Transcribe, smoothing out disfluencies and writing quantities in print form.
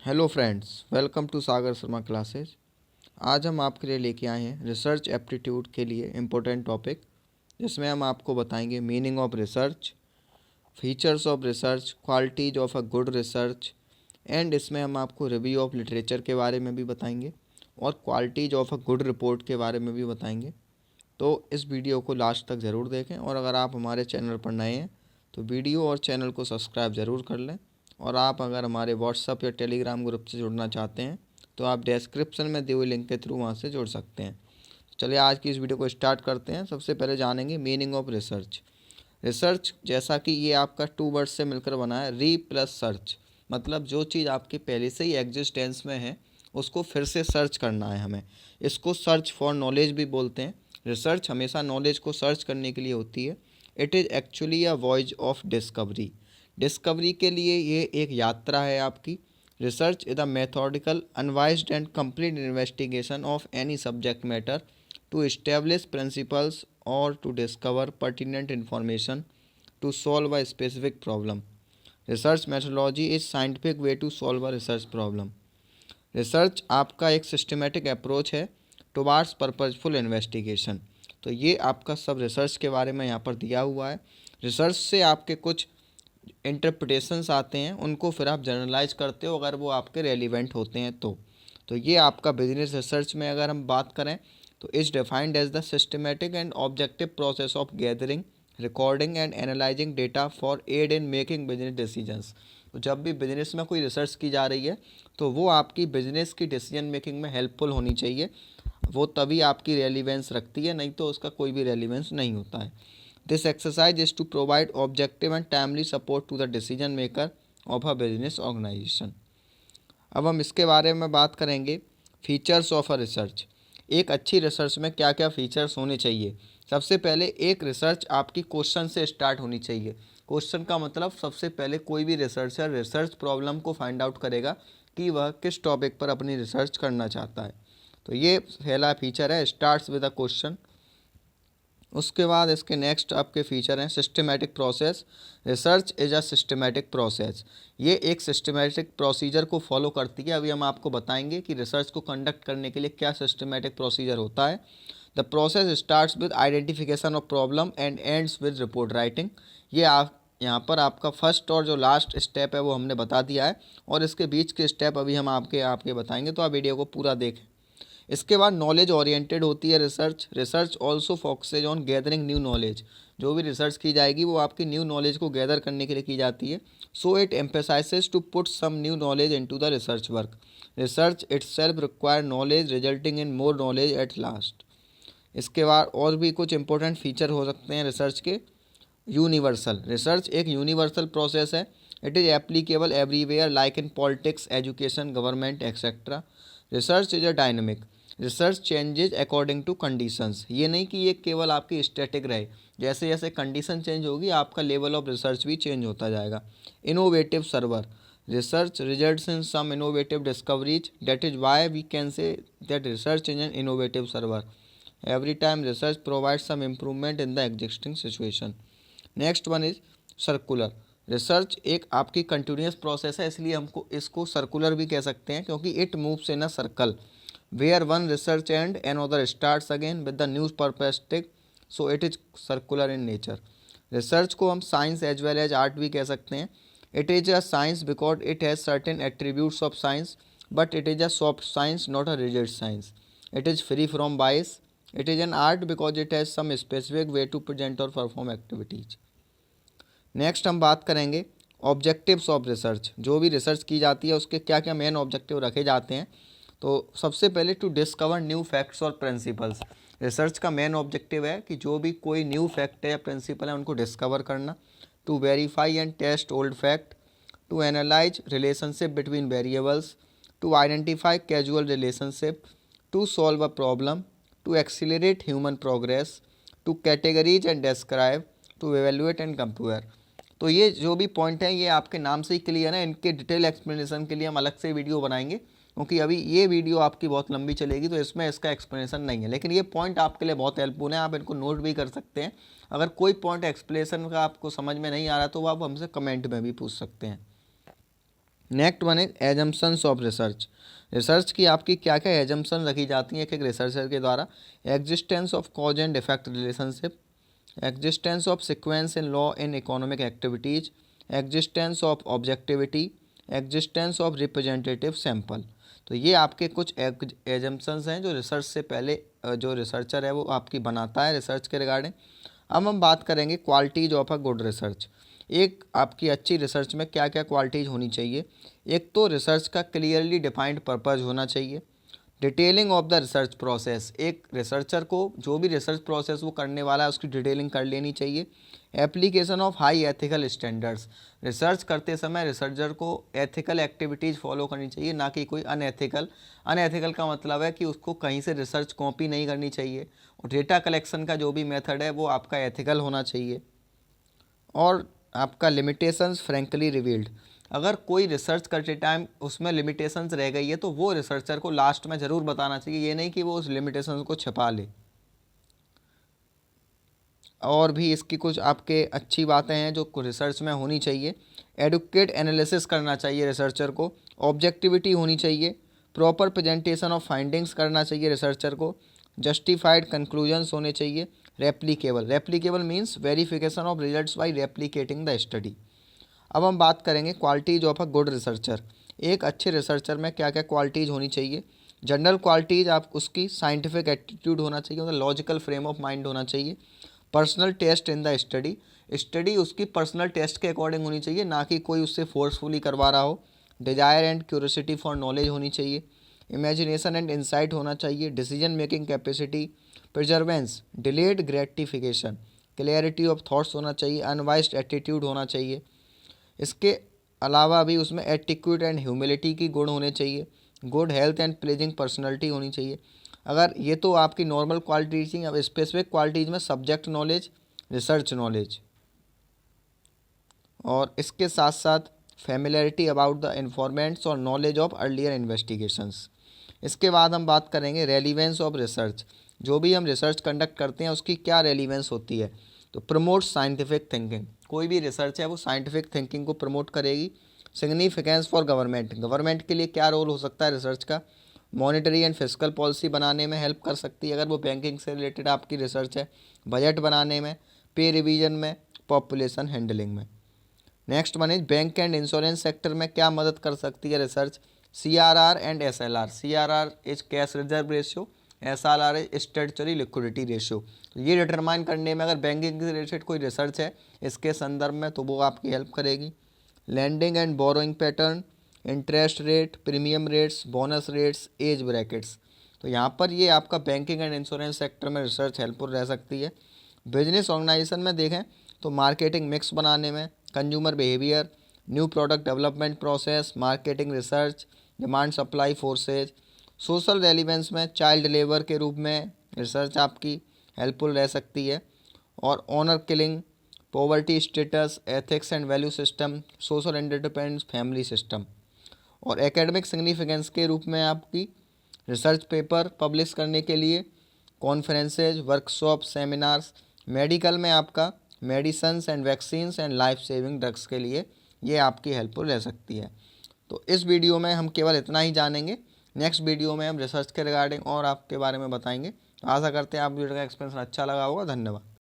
Hello friends, welcome to Sagar Sharma classes. आज हम आपके लिए लेके आए हैं रिसर्च एप्टीट्यूड के लिए इम्पोर्टेंट टॉपिक, जिसमें हम आपको बताएंगे meaning of research, features of research, qualities of a good research and इसमें हम आपको रिव्यू ऑफ लिटरेचर के बारे में भी बताएंगे और qualities of a good report के बारे में भी बताएंगे। तो इस वीडियो को लास्ट तक ज़रूर देखें और अगर आप हमारे चैनल पर नए हैं तो वीडियो और चैनल को सब्सक्राइब ज़रूर कर लें। और आप अगर हमारे व्हाट्सएप या टेलीग्राम ग्रुप से जुड़ना चाहते हैं तो आप डिस्क्रिप्शन में दिए हुए लिंक के थ्रू वहाँ से जुड़ सकते हैं। चलिए आज की इस वीडियो को स्टार्ट करते हैं। सबसे पहले जानेंगे मीनिंग ऑफ रिसर्च। रिसर्च जैसा कि ये आपका 2 वर्ड से मिलकर बना है, री प्लस सर्च, मतलब जो चीज़ आपकी पहले से ही एग्जिस्टेंस में है उसको फिर से सर्च करना है हमें। इसको सर्च फॉर नॉलेज भी बोलते हैं। रिसर्च हमेशा नॉलेज को सर्च करने के लिए होती है। It is actually a voyage of discovery. Discovery के लिए ये एक यात्रा है आपकी। Research is a methodical unbiased and complete investigation of any subject matter to establish principles or to discover pertinent information to solve a specific problem. Research methodology is scientific way to solve a research problem. Research आपका एक systematic approach है towards purposeful investigation. तो ये आपका सब research के बारे में यहाँ पर दिया हुआ है। रिसर्च से आपके कुछ इंटरप्रिटेशंस आते हैं, उनको फिर आप जनरलाइज करते हो अगर वो आपके रेलिवेंट होते हैं तो ये आपका बिजनेस रिसर्च में अगर हम बात करें तो is defined as the systematic and objective process of gathering, recording and analysing data for aid in making business decisions. तो जब भी बिजनेस में कोई रिसर्च की जा रही है तो वो आपकी बिजनेस की डिसीजन मेकिंग में हेल्पफुल होनी चाहिए। वो तभी आपकी रेलिवेंस रखती है, नहीं तो उसका कोई भी रेलिवेंस नहीं होता है। This exercise is to provide objective and timely support to the decision maker of a business organisation. अब हम इसके बारे में बात करेंगे फीचर्स ऑफ अ रिसर्च। एक अच्छी रिसर्च में क्या क्या फीचर्स होने चाहिए। सबसे पहले एक रिसर्च आपकी क्वेश्चन से स्टार्ट होनी चाहिए। क्वेश्चन का मतलब सबसे पहले कोई भी रिसर्चर रिसर्च प्रॉब्लम को फाइंड आउट करेगा कि वह किस टॉपिक पर अपनी रिसर्च करना चाहता है। तो ये पहला फीचर है, स्टार्ट्स विद अ क्वेश्चन। उसके बाद इसके नेक्स्ट आपके फीचर हैं systematic process. Research is a systematic process. ये एक सिस्टमेटिक प्रोसीजर को फॉलो करती है। अभी हम आपको बताएंगे कि रिसर्च को कंडक्ट करने के लिए क्या सिस्टमेटिक प्रोसीजर होता है। The process starts with identification of problem and ends with report writing. ये आप यहाँ पर आपका फर्स्ट और जो लास्ट स्टेप है वो हमने बता दिया है और इसके बीच के स्टेप अभी हम आपके बताएंगे, तो आप वीडियो को पूरा देखें। इसके बाद नॉलेज ओरिएंटेड होती है research. Research also focuses on gathering new knowledge. जो भी रिसर्च की जाएगी वो आपकी न्यू नॉलेज को गैदर करने के लिए की जाती है। So it emphasises to put some new knowledge into the research work. Research itself require knowledge resulting in more knowledge at last. इसके बाद और भी कुछ इंपॉर्टेंट फीचर हो सकते हैं रिसर्च के। यूनिवर्सल। रिसर्च एक यूनिवर्सल प्रोसेस है। It is applicable everywhere like in politics, education, government etcetera. Research is a dynamic. Research changes according to conditions. ये नहीं कि ये केवल आपकी स्टैटिक रहे, जैसे जैसे कंडीशन चेंज होगी आपका लेवल ऑफ रिसर्च भी चेंज होता जाएगा। Innovative server. Research results in some innovative discoveries, that is why we can say that research is an innovative server. Every time research provide some improvement in the existing situation. Next one is circular. Research एक आपकी continuous process है, इसलिए हमको इसको circular भी कह सकते हैं क्योंकि it moves in a circle where one research and another starts again with the new perspective, so it is circular in nature. Research को हम science as well as art भी कह सकते हैं। It is a science because it has certain attributes of science, but it is a soft science, not a rigid science. It is free from bias. It is an art because it has some specific way to present और perform activities. Next हम बात करेंगे objectives of research. जो भी research की जाती है उसके क्या क्या मेन ऑब्जेक्टिव रखे जाते हैं। तो सबसे पहले टू डिस्कवर न्यू फैक्ट्स और प्रिंसिपल्स। रिसर्च का मेन ऑब्जेक्टिव है कि जो भी कोई न्यू फैक्ट है या प्रिंसिपल है उनको डिस्कवर करना। To verify and test old fact. To analyze relationship between variables. To identify casual relationship. To solve a problem. To accelerate human progress. To categories and describe. To evaluate and compare. तो ये जो भी point है ये आपके नाम से ही clear है। इनके डिटेल एक्सप्लेनेशन के लिए हम अलग से वीडियो बनाएंगे क्योंकि अभी ये वीडियो आपकी बहुत लंबी चलेगी तो इसमें इसका एक्सप्लेनेशन नहीं है, लेकिन ये पॉइंट आपके लिए बहुत हेल्पफुल है। आप इनको नोट भी कर सकते हैं। अगर कोई पॉइंट एक्सप्लेनेशन का आपको समझ में नहीं आ रहा तो आप हमसे कमेंट में भी पूछ सकते हैं। Next one is assumptions of research. Research की आपकी क्या क्या एजम्पशन रखी जाती हैं एक एक रिसर्चर के द्वारा। Existence of cause and effect relationship, existence of sequence in law in economic activities, existence of objectivity, existence of representative sample. तो ये आपके कुछ एजम्पशंस हैं जो रिसर्च से पहले जो रिसर्चर है वो आपकी बनाता है रिसर्च के रिगार्डिंग। अब हम बात करेंगे qualities of a good research. एक आपकी अच्छी रिसर्च में क्या क्या क्वालिटीज़ होनी चाहिए। एक तो रिसर्च का क्लियरली डिफाइंड पर्पज़ होना चाहिए। Detailing of the research process, एक रिसर्चर को जो भी रिसर्च प्रोसेस वो करने वाला है उसकी डिटेलिंग कर लेनी चाहिए। Application of high ethical standards, research करते समय रिसर्चर को एथिकल एक्टिविटीज़ फॉलो करनी चाहिए, ना कि कोई अनएथिकल। अनएथिकल का मतलब है कि उसको कहीं से रिसर्च कॉपी नहीं करनी चाहिए। और डेटा कलेक्शन का जो भी मेथड है वो आपका एथिकल होना चाहिए। और आपका लिमिटेशंस फ्रैंकली रिवील्ड, अगर कोई रिसर्च करते टाइम उसमें लिमिटेशंस रह गई है तो वो रिसर्चर को लास्ट में ज़रूर बताना चाहिए, ये नहीं कि वो उस लिमिटेशंस को छिपा ले। और भी इसकी कुछ आपके अच्छी बातें हैं जो रिसर्च में होनी चाहिए। एडुकेट एनालिसिस करना चाहिए रिसर्चर को, ऑब्जेक्टिविटी होनी चाहिए, प्रॉपर प्रेजेंटेशन ऑफ फाइंडिंग्स करना चाहिए रिसर्चर को, जस्टिफाइड कंक्लूजन्स होने चाहिए, replicable, replicable means verification of results bye replicating the study. अब हम बात करेंगे qualities of a good researcher. एक अच्छे रिसर्चर में क्या क्या क्वालिटीज़ होनी चाहिए। जनरल क्वालिटीज़, आप उसकी साइंटिफिक एटीट्यूड होना चाहिए, मतलब लॉजिकल फ्रेम ऑफ माइंड होना चाहिए। Personal test in the study, study उसकी पर्सनल टेस्ट के अकॉर्डिंग होनी चाहिए, ना कि कोई उससे फोर्सफुली करवा रहा हो। Desire and curiosity for knowledge होनी चाहिए। इमेजिनेशन एंड इंसाइट होना चाहिए। Decision making capacity, प्रिजर्वेंस, delayed gratification, clarity of thoughts होना चाहिए। अनवाइज्ड एटीट्यूड होना चाहिए। इसके अलावा भी उसमें एटिक्यूट एंड ह्यूमिलिटी की गुण होने चाहिए। Good health and pledging personality होनी चाहिए। अगर ये तो आपकी नॉर्मल क्वालिटीज थी, अब स्पेसिफिक क्वालिटीज़ में सब्जेक्ट नॉलेज, रिसर्च नॉलेज, और इसके साथ साथ फैमिलियरिटी अबाउट द इन्फॉर्मेंट्स और नॉलेज ऑफ अर्लियर इन्वेस्टिगेशंस। इसके बाद हम बात करेंगे रेलिवेंस ऑफ रिसर्च। जो भी हम रिसर्च कंडक्ट करते हैं उसकी क्या रेलिवेंस होती है। तो प्रमोट साइंटिफिक थिंकिंग, कोई भी रिसर्च है वो साइंटिफिक थिंकिंग को प्रमोट करेगी। सिग्निफिकेंस फॉर गवर्नमेंट, गवर्नमेंट के लिए क्या रोल हो सकता है रिसर्च का। मॉनेटरी एंड फिस्कल पॉलिसी बनाने में हेल्प कर सकती है अगर वो बैंकिंग से रिलेटेड आपकी रिसर्च है। बजट बनाने में, पे रिवीजन में, पॉपुलेशन हैंडलिंग में। Next one is bank and insurance sector में क्या मदद कर सकती है research. CRR and SLR, CRR is cash reserve ratio, SLR is statutory liquidity ratio. ये डिटरमाइन करने में अगर बैंकिंग से रिलेटेड कोई रिसर्च है इसके संदर्भ में तो वो आपकी हेल्प करेगी। Lending and borrowing pattern, interest rate, premium rates, bonus rates, age brackets. तो यहाँ पर ये आपका बैंकिंग एंड इंश्योरेंस सेक्टर में रिसर्च हेल्पफुल रह सकती है। बिजनेस ऑर्गेनाइजेशन में देखें तो मार्केटिंग मिक्स बनाने में, consumer behaviour, new product development process, marketing research, demand supply forces. Social relevance में चाइल्ड लेबर के रूप में रिसर्च आपकी हेल्पफुल रह सकती है। और honour killing, poverty status, ethics and value system, social independence, family system. और एकेडमिक सिग्निफिकेंस के रूप में आपकी रिसर्च पेपर पब्लिश करने के लिए, कॉन्फ्रेंसेज, वर्कशॉप, सेमिनार्स। मेडिकल में आपका medicines and vaccines and life saving drugs के लिए ये आपकी हेल्पफुल रह सकती है। तो इस वीडियो में हम केवल इतना ही जानेंगे। नेक्स्ट वीडियो में हम रिसर्च के रिगार्डिंग और आपके बारे में बताएंगे। आशा करते हैं आप वीडियो का एक्सपीरियंस अच्छा लगा होगा। धन्यवाद।